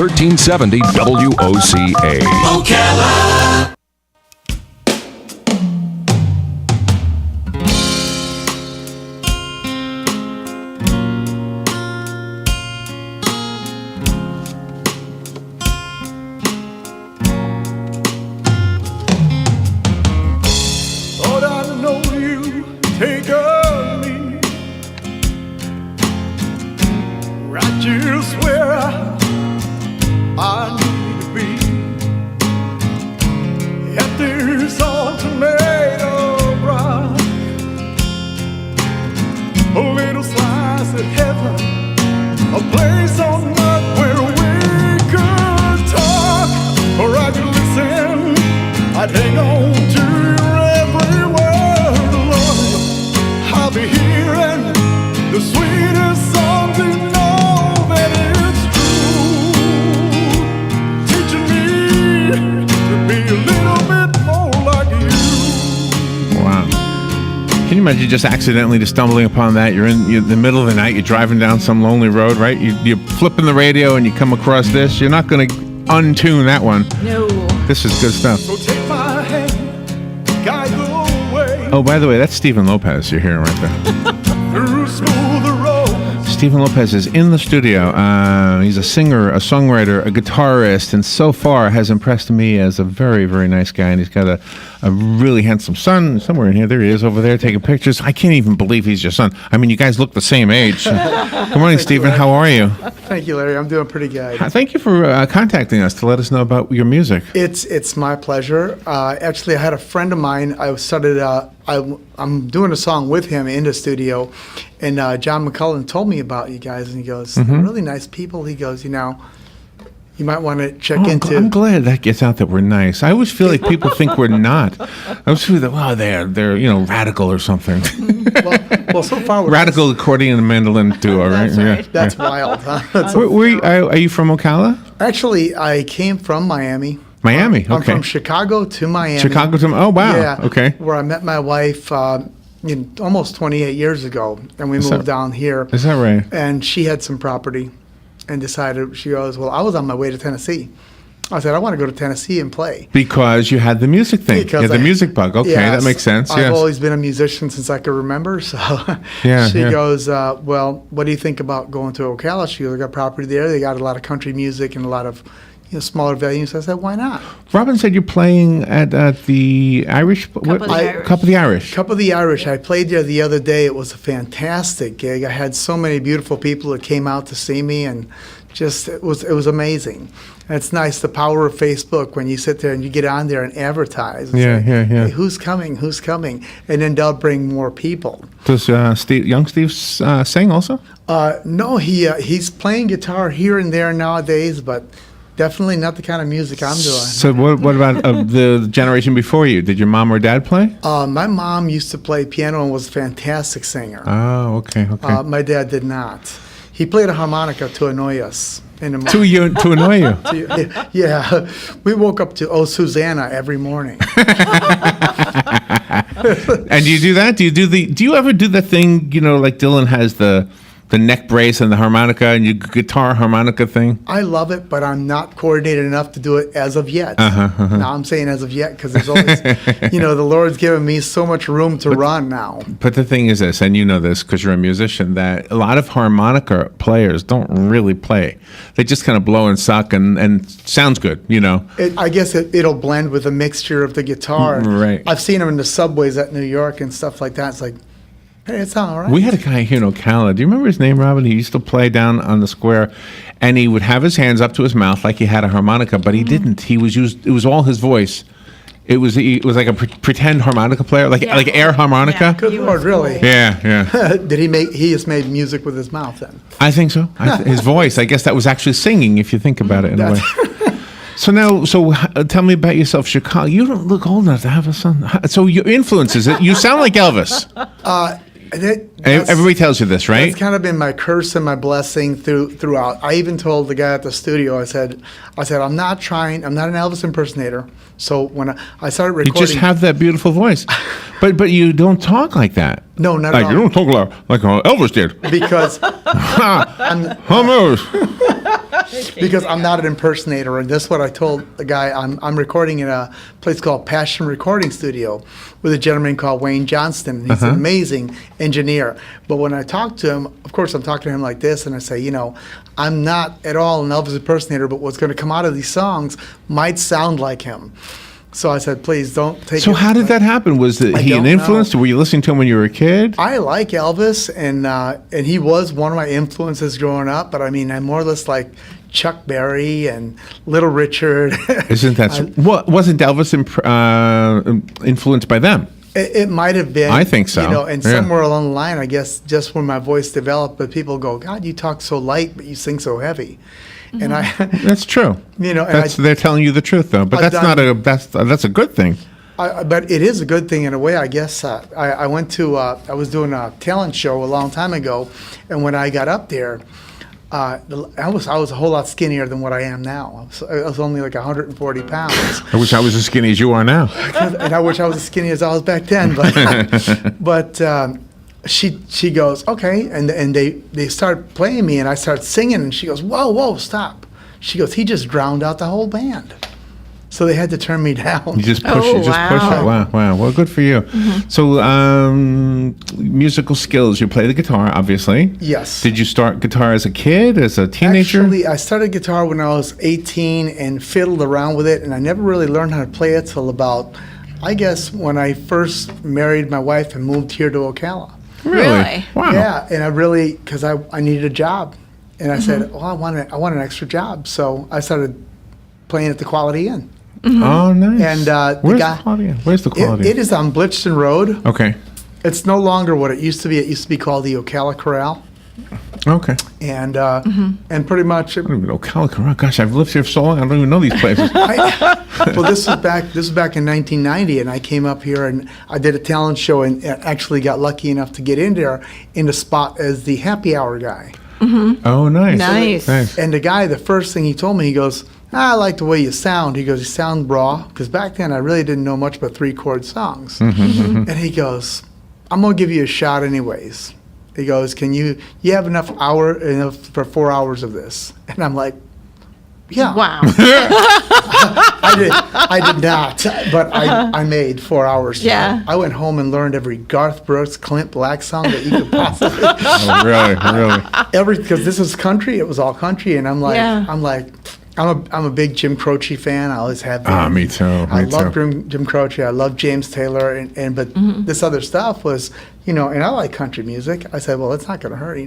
1370 WOCA. Ocala. Lord, I know you take of me right just where I need to be. At this old tomato broth, a little slice of heaven, a place on earth where we could talk, or I could listen, I'd hang on to your every word, Lord. I'll be hearing the sweetest songs to know that it's true, teaching me to be a little bit more like you. Wow. Can you imagine just accidentally just stumbling upon that? You're in the middle of the night, you're driving down some lonely road, right? You're flipping the radio and you come across this. You're not going to untune that one. No. This is good stuff. So take my hand, guide the way Oh, by the way, that's Stephen Lopez you're hearing right there. through smooth roads. Stephen Lopez is in the studio. He's a singer, a songwriter, a guitarist, and so far has impressed me as a very, very nice guy. And he's got a really handsome son somewhere in here. There he is over there taking pictures. I can't even believe he's your son. I mean, you guys look the same age. Good morning, Stephen. How are you? Thank you, Larry. I'm doing pretty good. Thank you for contacting us to let us know about your music. It's my pleasure. Actually, I had a friend of mine. I'm doing a song with him in the studio, and John McCullen told me about you guys, and he goes, "They're really nice people." He goes, you might want to check into. I'm glad that gets out that we're nice. I always feel like people think we're not. I always feel that, well, they're radical or something. well, so far we're Radical accordion and mandolin duo, right? That's right. Yeah. That's wild. Huh? That's Are you from Ocala? Actually, I came from Miami. Miami, I'm okay. from Chicago to Miami. Chicago to, oh, wow. Yeah. Okay. Where I met my wife almost 28 years ago, and we moved down here. Is that right? And she had some property and decided, she goes, well, I was on my way to Tennessee. I said, I want to go to Tennessee and play. Because you had the music thing. Because you had the music bug. Okay, yes, that makes sense. I've always been a musician since I could remember. So she goes, well, what do you think about going to Ocala? She goes, I got property there. They got a lot of country music and a lot of smaller venues. I said, why not? Robin said you're playing at the Irish? Cup of the Irish. Cup of the Irish. Cup of the Irish. I played there the other day. It was a fantastic gig. I had so many beautiful people that came out to see me, and just it was amazing. And it's nice, the power of Facebook, when you sit there and you get on there and advertise. And say, Hey, who's coming? Who's coming? And then they'll bring more people. Does young Steve sing also? No, he's playing guitar here and there nowadays, but definitely not the kind of music I'm doing. So what about the generation before you? Did your mom or dad play? My mom used to play piano and was a fantastic singer. Oh, okay. My dad did not. He played a harmonica to annoy us in the morning. To annoy you? Yeah. We woke up to Oh Susanna every morning. And do you do that? Do you ever do the thing, like Dylan has the neck brace and the harmonica and your guitar harmonica thing? I love it, but I'm not coordinated enough to do it as of yet. Now I'm saying as of yet because there's always, the Lord's given me so much room to run now. But the thing is this, and you know this because you're a musician, that a lot of harmonica players don't really play. They just kind of blow and suck and sounds good, I guess it'll blend with a mixture of the guitar. Right. I've seen them in the subways at New York and stuff like that. It's like, hey, it's all right. We had a guy here in Ocala. Do you remember his name, Robin? He used to play down on the square, and he would have his hands up to his mouth like he had a harmonica, but he didn't. It was all his voice. He was like a pretend harmonica player, like air harmonica. Yeah. Good Lord, really? Yeah. Did he has made music with his mouth then? I think so. His voice, I guess that was actually singing, if you think about it in a way. So tell me about yourself, Chicago. You don't look old enough to have a son. So your influences, you sound like Elvis. Everybody tells you this, right? It's kind of been my curse and my blessing throughout. I even told the guy at the studio, I said, I'm not an Elvis impersonator. So when I started recording, You just have that beautiful voice, but you don't talk like that. No, not like at all. you don't talk like Elvis did. because because I'm not an impersonator, and that's what I told the guy. I'm recording in a place called Passion Recording Studio with a gentleman called Wayne Johnston. He's an amazing engineer. But when I talk to him, of course, I'm talking to him like this, and I say, I'm not at all an Elvis impersonator, but what's going to come out of these songs might sound like him. So I said, please don't take it. So how did that happen? Was he don't an influence? know. Were you listening to him when you were a kid? I like Elvis, and he was one of my influences growing up. But I mean, I more or less like Chuck Berry and Little Richard. Isn't that wasn't Elvis influenced by them? It might have been. I think so. And Yeah. somewhere along the line, I guess, just when my voice developed, but people go, God, you talk so light, but you sing so heavy. And That's true. They're telling you the truth, though. But that's a good thing. But it is a good thing in a way, I guess. I went to, I was doing a talent show a long time ago, and when I got up there, I was a whole lot skinnier than what I am now. I was only like 140 pounds. I wish I was as skinny as you are now. And I wish I was as skinny as I was back then. But she goes, okay, and they start playing me, and I start singing, and she goes, whoa, stop. She goes, he just drowned out the whole band. So they had to turn me down. You just push it. Wow. Well, good for you. Mm-hmm. So, musical skills. You play the guitar, obviously. Yes. Did you start guitar as a kid, as a teenager? Actually, I started guitar when I was 18 and fiddled around with it, and I never really learned how to play it till about, I guess, when I first married my wife and moved here to Ocala. Really? Wow. Yeah, and because I needed a job. And I said, I want an extra job. So I started playing at the Quality Inn. Oh, nice. And Where's the Quality Inn? Where's the Quality It is on Blitchton Road. Okay. It's no longer what it used to be. It used to be called the Ocala Corral. Okay. And and pretty much, I don't even know Calico. Gosh, I've lived here for so long, I don't even know these places. well, this was back in 1990, and I came up here and I did a talent show and actually got lucky enough to get in there in the spot as the happy hour guy. Oh, nice. Nice. And the guy, the first thing he told me, he goes, I like the way you sound. He goes, you sound raw. Because back then I really didn't know much but 3-chord songs. And he goes, I'm going to give you a shot anyways. He goes, you have enough for 4 hours of this? And I'm like, yeah. Wow. I did not, but I made 4 hours. Yeah. I went home and learned every Garth Brooks, Clint Black song that you could possibly. Oh, really? Because this was country. It was all country, and I'm like, Yeah. I'm a big Jim Croce fan. I always have been. Me too. I love Jim Croce. I love James Taylor, but this other stuff was, and I like country music. I said, well, it's not going to hurt,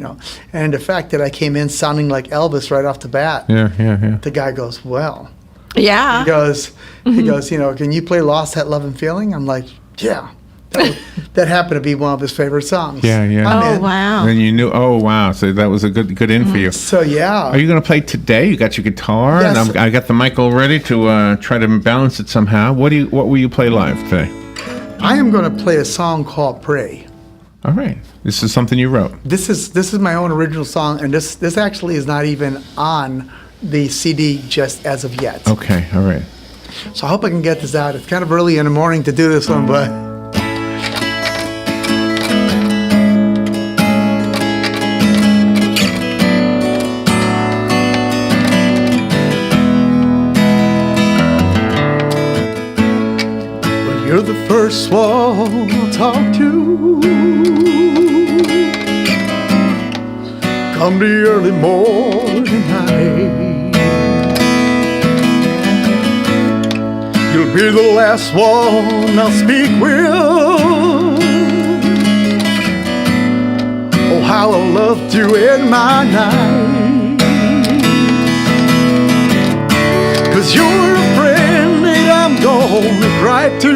And the fact that I came in sounding like Elvis right off the bat, Yeah. the guy goes, well. Yeah. He goes, can you play Lost That Love and Feeling? I'm like, yeah. That happened to be one of his favorite songs. Yeah. Oh, wow. And you knew, so that was a good in for you. So, yeah. Are you going to play today? You got your guitar, Yes. and I got the mic all ready to try to balance it somehow. What will you play live today? I am going to play a song called Pray. All right. This is something you wrote. This is my own original song, and this actually is not even on the CD just as of yet. Okay. All right. So I hope I can get this out. It's kind of early in the morning to do this one, but... You're the first one I'll talk to. Come the early morning light. You'll be the last one I'll speak with. Oh, how I loved you in my night. 'Cause you're a friend that I'm gonna cry to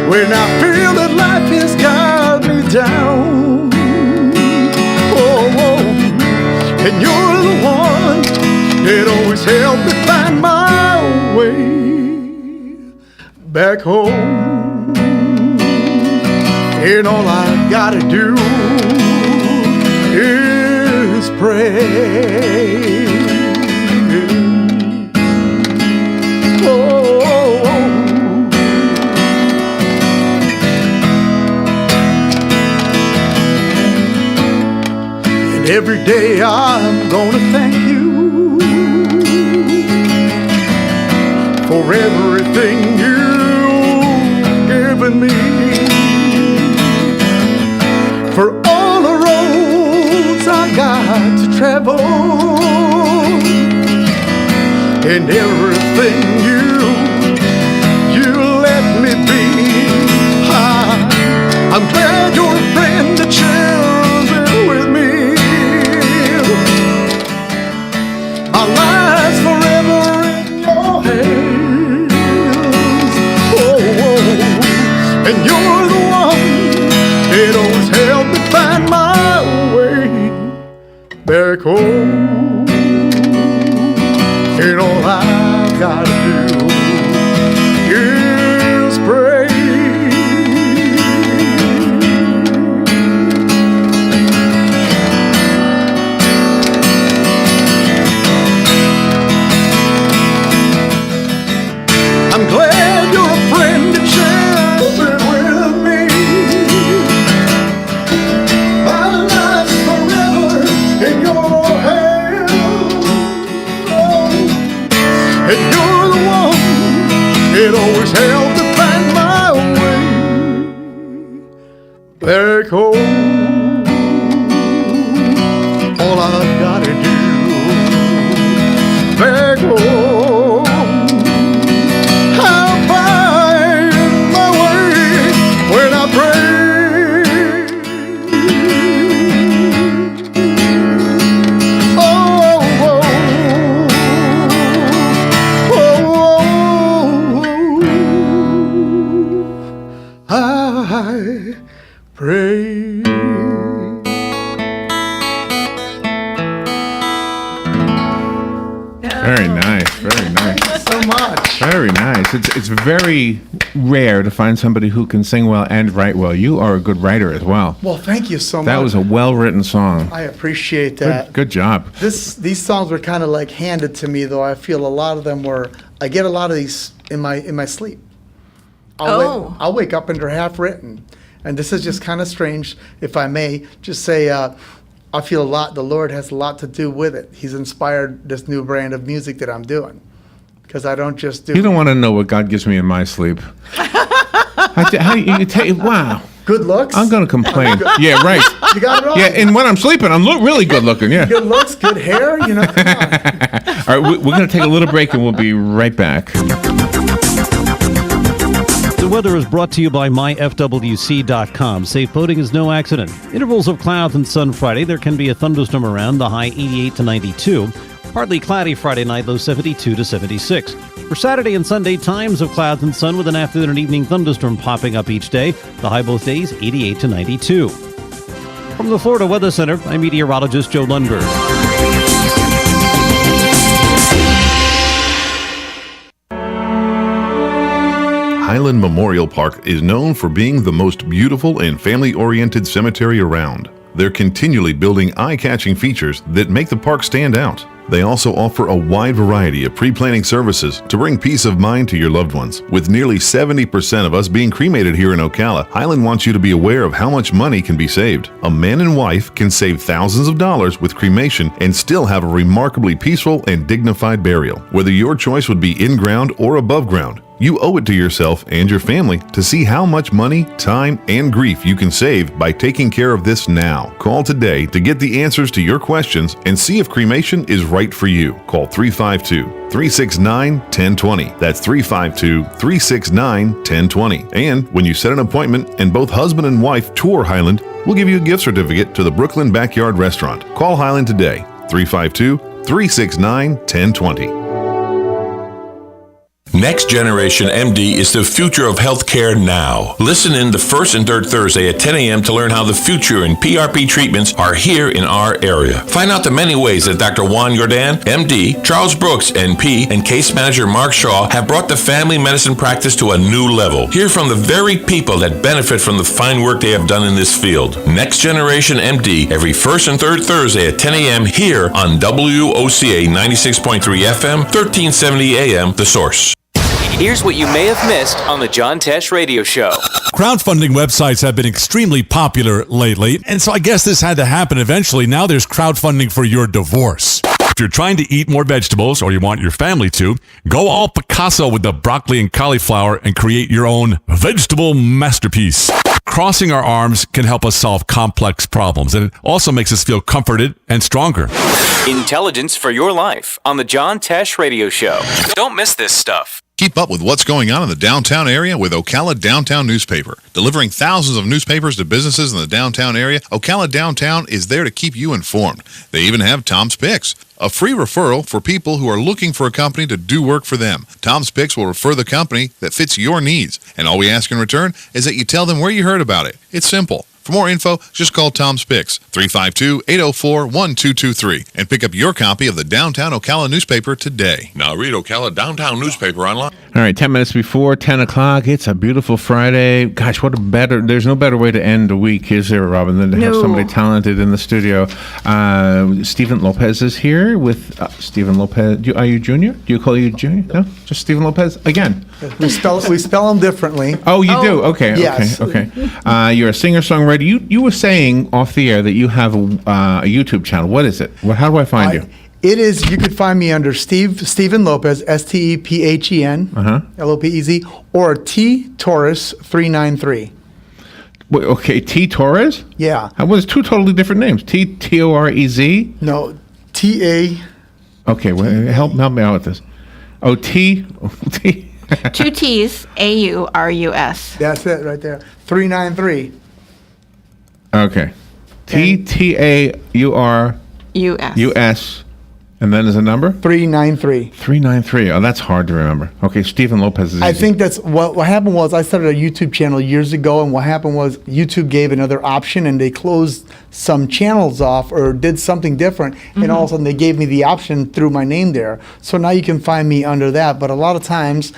when I feel that life has got me down. Oh, and you're the one that always helped me find my way back home. And all I gotta do is pray. Oh, and every day I'm gonna thank you for everything you've given me, for all the roads I got to travel, and everything you let me be. I'm glad you're a friend that shares it with me. My life's forever in your hands. Oh, and you're the one that always helped me find my way back home. And all I've got to do is pray. I'm glad you're a friend that shares it with me. My life's forever in your hands. And you're the one that always helped me find my way back home. All I've gotta do back home, I'll find my way when I pray. Oh, oh, oh, I pray. Very nice, very nice. So much. Very nice. It's very rare to find somebody who can sing well and write well. You are a good writer as well. Well, thank you so much. That was a well-written song. I appreciate that. Good job. These songs were kind of like handed to me, though. I feel a lot of them were. I get a lot of these in my sleep. I'll wake up and they're half written, and this is just kind of strange. If I may just say, I feel a lot. The Lord has a lot to do with it. He's inspired this new brand of music that I'm doing, because I don't just do. You don't want to know what God gives me in my sleep. Wow. Good looks. I'm going to complain. Yeah, right. You got it all. Yeah, and when I'm sleeping, I'm really good looking, yeah. Good looks, good hair. Come on. All right, we're going to take a little break, and we'll be right back. The weather is brought to you by myfwc.com. Safe boating is no accident. Intervals of clouds and sun Friday. There can be a thunderstorm around, the high 88 to 92. Partly cloudy Friday night, low 72 to 76. For Saturday and Sunday, times of clouds and sun with an afternoon and evening thunderstorm popping up each day. The high both days, 88 to 92. From the Florida Weather Center, I'm meteorologist Joe Lundberg. Highland Memorial Park is known for being the most beautiful and family-oriented cemetery around. They're continually building eye-catching features that make the park stand out. They also offer a wide variety of pre-planning services to bring peace of mind to your loved ones. With nearly 70% of us being cremated here in Ocala, Highland wants you to be aware of how much money can be saved. A man and wife can save thousands of dollars with cremation and still have a remarkably peaceful and dignified burial. Whether your choice would be in ground or above ground, you owe it to yourself and your family to see how much money, time, and grief you can save by taking care of this now. Call today to get the answers to your questions and see if cremation is right for you. Call 352-369-1020. That's 352-369-1020. And when you set an appointment and both husband and wife tour Highland, we'll give you a gift certificate to the Brooklyn Backyard Restaurant. Call Highland today, 352-369-1020. Next Generation MD is the future of healthcare now. Listen in the first and third Thursday at 10 a.m. to learn how the future in PRP treatments are here in our area. Find out the many ways that Dr. Juan Jordan, MD, Charles Brooks, NP, and case manager Mark Shaw have brought the family medicine practice to a new level. Hear from the very people that benefit from the fine work they have done in this field. Next Generation MD every first and third Thursday at 10 a.m. here on WOCA 96.3 FM, 1370 AM, The Source. Here's what you may have missed on the John Tesh Radio Show. Crowdfunding websites have been extremely popular lately, and so I guess this had to happen eventually. Now there's crowdfunding for your divorce. If you're trying to eat more vegetables, or you want your family to, go all Picasso with the broccoli and cauliflower and create your own vegetable masterpiece. Crossing our arms can help us solve complex problems, and it also makes us feel comforted and stronger. Intelligence for your life on the John Tesh Radio Show. Don't miss this stuff. Keep up with what's going on in the downtown area with Ocala Downtown Newspaper. Delivering thousands of newspapers to businesses in the downtown area, Ocala Downtown is there to keep you informed. They even have Tom's Picks, a free referral for people who are looking for a company to do work for them. Tom's Picks will refer the company that fits your needs, and all we ask in return is that you tell them where you heard about it. It's simple. For more info, just call Tom's Picks, 352-804-1223, and pick up your copy of the Downtown Ocala newspaper today. Now read Ocala Downtown Newspaper online. All right, 10 minutes before 10 o'clock. It's a beautiful Friday. Gosh, there's no better way to end a week, is there, Robin, than to have somebody talented in the studio. Stephen Lopez is here with Stephen Lopez. Are you junior? Do you call you junior? No? Just Stephen Lopez? Again. We spell them differently. Oh, you do? Okay, yes. okay. You're a singer-songwriter. You were saying off the air that you have a YouTube channel. What is it? How do I find you? It is, you could find me under Stephen Lopez, Stephen, Lopez, or T Torres 393. Wait, okay, T Torres? Yeah. That was two totally different names. Torez? No, T-A. Okay, well, help me out with this. Oh, T. Two T's, A-U-R-U-S. That's it right there. 393. Okay. T-A-U-R-U-S. And then there's a number? 393. 393. Oh, that's hard to remember. Okay, Stephen Lopez is I easy. think that's what happened was I started a YouTube channel years ago, and what happened was YouTube gave another option, and they closed some channels off or did something different, and all of a sudden they gave me the option through my name there. So now you can find me under that. But a lot of times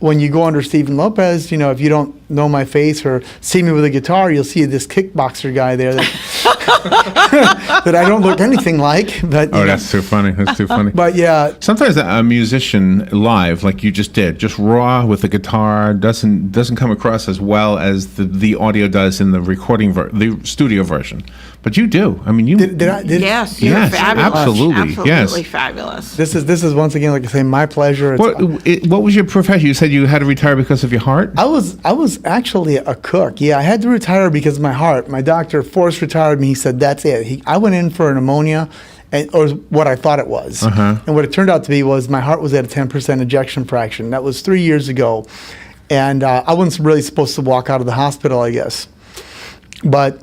when you go under Stephen Lopez, if you don't know my face or see me with a guitar, you'll see this kickboxer guy there that, that I don't look anything like. But that's too funny. That's too funny. But yeah, sometimes a musician live, like you just did, just raw with the guitar, doesn't come across as well as the audio does in the recording the studio version. But you do. I mean, you did I? Yes, you're fabulous. Absolutely, Absolutely fabulous. This is once again, like I say, my pleasure. What was your profession? You said you had to retire because of your heart? I was actually a cook. Yeah, I had to retire because of my heart. My doctor forced retired me. He said, that's it. I went in for pneumonia, or what I thought it was. And what it turned out to be was my heart was at a 10% ejection fraction. That was 3 years ago. And I wasn't really supposed to walk out of the hospital, I guess. But,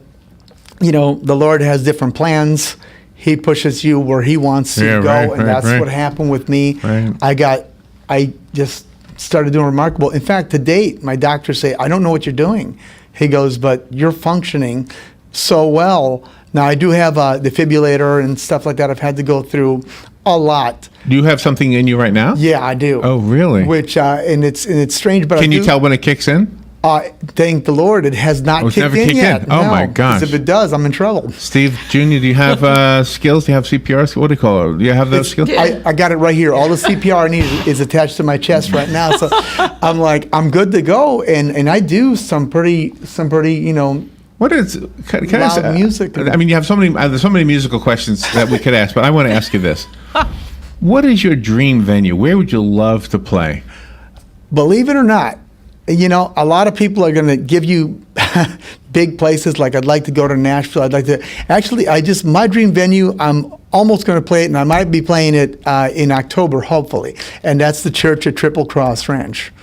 the Lord has different plans. He pushes you where he wants you to go. And that's what happened with me. Right. I just started doing remarkable. In fact, to date, my doctors say, I don't know what you're doing. He goes, but you're functioning so well. Now, I do have a defibrillator and stuff like that. I've had to go through a lot. Do you have something in you right now? Yeah, I do. Oh, really? Which, and it's strange, but Can you tell when it kicks in? Thank the Lord, it has not kicked never in kicked yet. in? Oh, No, my gosh. 'cause if it does, I'm in trouble. Steve Jr., do you have skills? Do you have CPR? What do you call it? Do you have those skills? I got it right here. All the CPR I need is attached to my chest right now. So I'm like, I'm good to go. And I do some pretty, What is? Can I loud ask, music. I mean, you have there's so many musical questions that we could ask, but I want to ask you this: what is your dream venue? Where would you love to play? Believe it or not, a lot of people are going to give you big places. Like I'd like to go to Nashville. I'd like to my dream venue. I'm almost going to play it, and I might be playing it in October, hopefully. And that's the church at Triple Cross Ranch.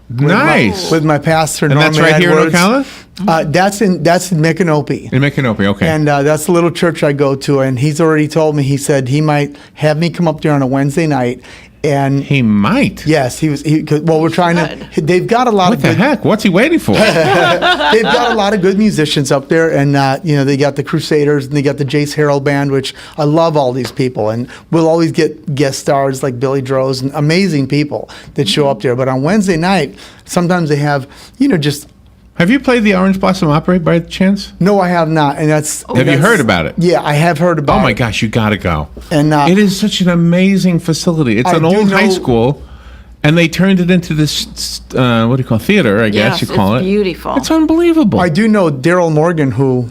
Nice. With my pastor, And Norman that's right Edwards. here in Ocala? That's in Micanopy. In Micanopy, okay. And that's the little church I go to. And he's already told me, he said he might have me come up there on a Wednesday night And he might. Yes, he was. Well, we're trying to. They've got a lot What of the good, heck? What's he waiting for? They've got a lot of good musicians up there, and they got the Crusaders and they got the Jace Harrell Band, which I love all these people, and we'll always get guest stars like Billy Droz and amazing people that show up there. But on Wednesday night, sometimes they have, just. Have you played the Orange Blossom Opera by chance? No, I have not, and that's. Have you heard about it? Yeah, I have heard about it. Oh my gosh, you got to go! And it is such an amazing facility. It's an old high school, and they turned it into this what do you call theater? I guess you call it. It's beautiful. It's unbelievable. I do know Daryl Morgan, who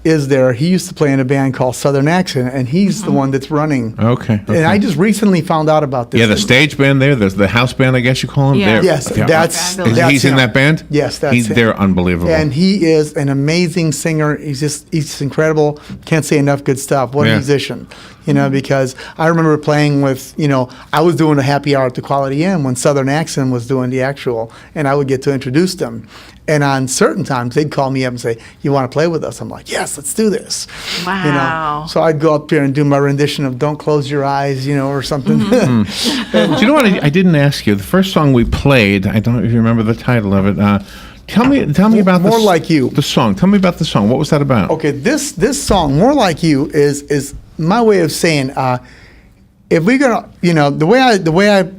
is there. He used to play in a band called Southern Accent, and he's the one that's running. Okay. And I just recently found out about this. Yeah, the stage band there. There's the house band, I guess you call him. Yeah. Yes, that's He's in him. that band. Yes, that's him. They're unbelievable. And he is an amazing singer. He's incredible. Can't say enough good stuff. What a musician. Because I remember playing with, I was doing a happy hour at the Quality Inn when Southern Accent was doing the actual, and I would get to introduce them. And on certain times, they'd call me up and say, "You want to play with us?" I'm like, "Yes, let's do this." Wow. So I'd go up there and do my rendition of "Don't Close Your Eyes," or something. Do you know what? I didn't ask you. The first song we played, I don't know if you remember the title of it. Tell me about More Like You. The song. Tell me about the song. What was that about? Okay, this song, "More Like You," is my way of saying, if we're gonna, the way I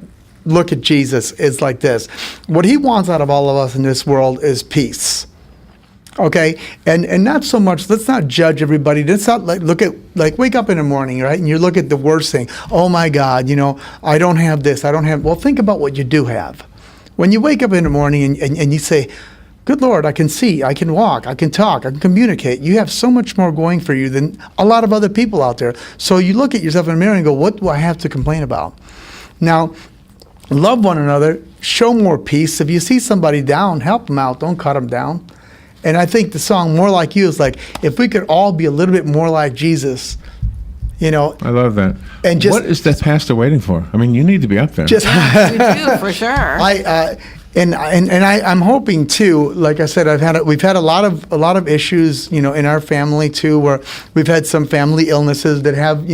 look at Jesus is like this: what he wants out of all of us in this world is peace. Okay, and not so much. Let's not judge everybody. Let's not wake up in the morning, right? And you look at the worst thing. Oh my God, I don't have this. I don't have. Well, think about what you do have. When you wake up in the morning and you say, "Good Lord, I can see, I can walk, I can talk, I can communicate." You have so much more going for you than a lot of other people out there. So you look at yourself in the mirror and go, "What do I have to complain about?" Now, love one another, show more peace. If you see somebody down, help them out, don't cut them down. And I think the song "More Like You" is like, if we could all be a little bit more like Jesus, I love that. And just, what is that pastor waiting for? I mean, you need to be up there. You do, for sure. I'm hoping too. Like I said, we've had a lot of issues, in our family too, where we've had some family illnesses that have,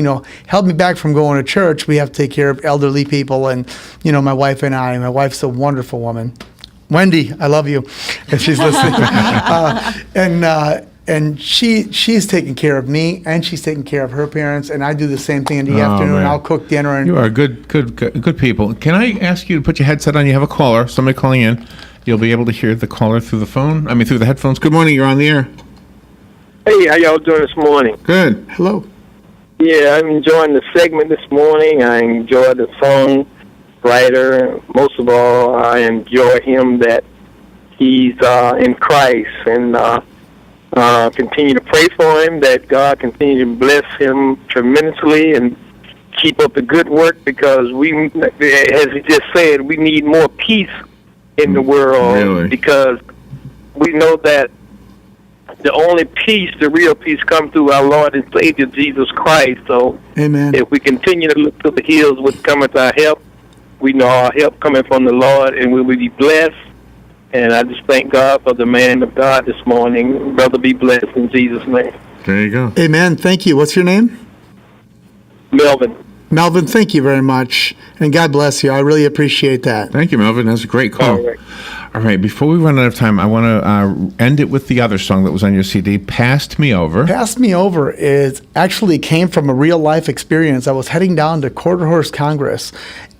held me back from going to church. We have to take care of elderly people, and my wife and I. My wife's a wonderful woman, Wendy. I love you, if she's listening. And she's taking care of me, and she's taking care of her parents, and I do the same thing in the afternoon. Man. I'll cook dinner. And You are good people. Can I ask you to put your headset on? You have a caller, somebody calling in. You'll be able to hear the caller through through the headphones. Good morning, you're on the air. Hey, how y'all doing this morning? Good. Hello. Yeah, I'm enjoying the segment this morning. I enjoy the song writer. Most of all, I enjoy him that he's in Christ, and continue to pray for him, that God continue to bless him tremendously and keep up the good work, because we, as he just said, we need more peace in the world. Really? Because we know that the only peace, the real peace, comes through our Lord and Savior Jesus Christ. So Amen. If we continue to look to the hills which cometh our help, we know our help coming from the Lord, and we will be blessed. And I just thank God for the man of God this morning. Brother, be blessed in Jesus' name. There you go. Amen. Thank you. What's your name? Melvin. Melvin, thank you very much. And God bless you. I really appreciate that. Thank you, Melvin. That's a great call. All right. All right, before we run out of time, I want to end it with the other song that was on your CD, Passed Me Over. Passed Me Over actually came from a real life experience. I was heading down to Quarter Horse Congress,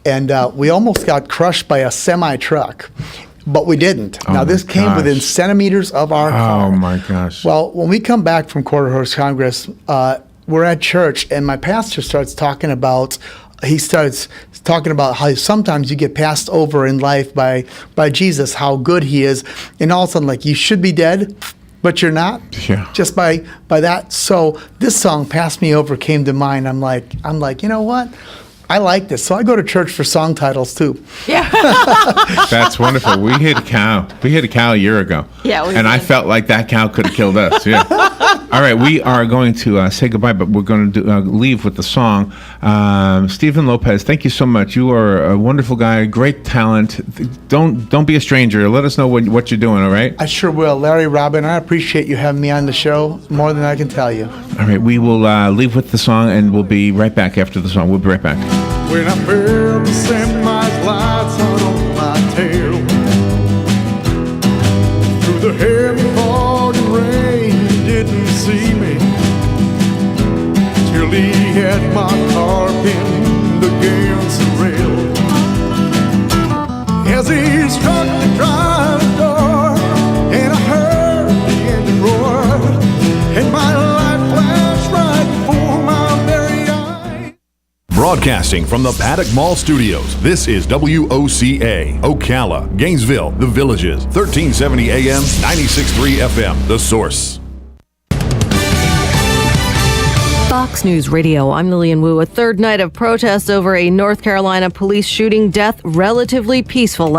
and we almost got crushed by a semi-truck. But we didn't. Now, this came within centimeters of our car. Oh, my gosh. Well, when we come back from Quarter Horse Congress, we're at church, and my pastor starts talking about how sometimes you get passed over in life by Jesus, how good he is, and all of a sudden, like, you should be dead, but you're not. Yeah. Just by that. So this song, "Pass Me Over," came to mind. I'm like, you know what? I like this. So I go to church for song titles too. Yeah. That's wonderful. We hit a cow. We hit a cow a year ago. Yeah, we and I did. felt like that cow could have killed us. Yeah. All right, we are going to say goodbye, but we're going to leave with the song. Stephen Lopez, thank you so much. You are a wonderful guy, great talent. Don't be a stranger. Let us know what you're doing. All right. I sure will. Larry, Robin, I appreciate you having me on the show more than I can tell you. All right, we will leave with the song, and we'll be right back after the song. We'll be right back. when I felt the semi's lights on my tail. Through the heavy fog and rain, he didn't see me till he had my car pinned against the rail. As he struck the driver's door, and I heard the engine roar, and my life flashed right before my very eyes. Broadcasting from the Paddock Mall Studios, this is WOCA, Ocala, Gainesville, The Villages, 1370 AM, 96.3 FM, The Source. Fox News Radio, I'm Lillian Wu. A third night of protests over a North Carolina police shooting, death relatively peaceful.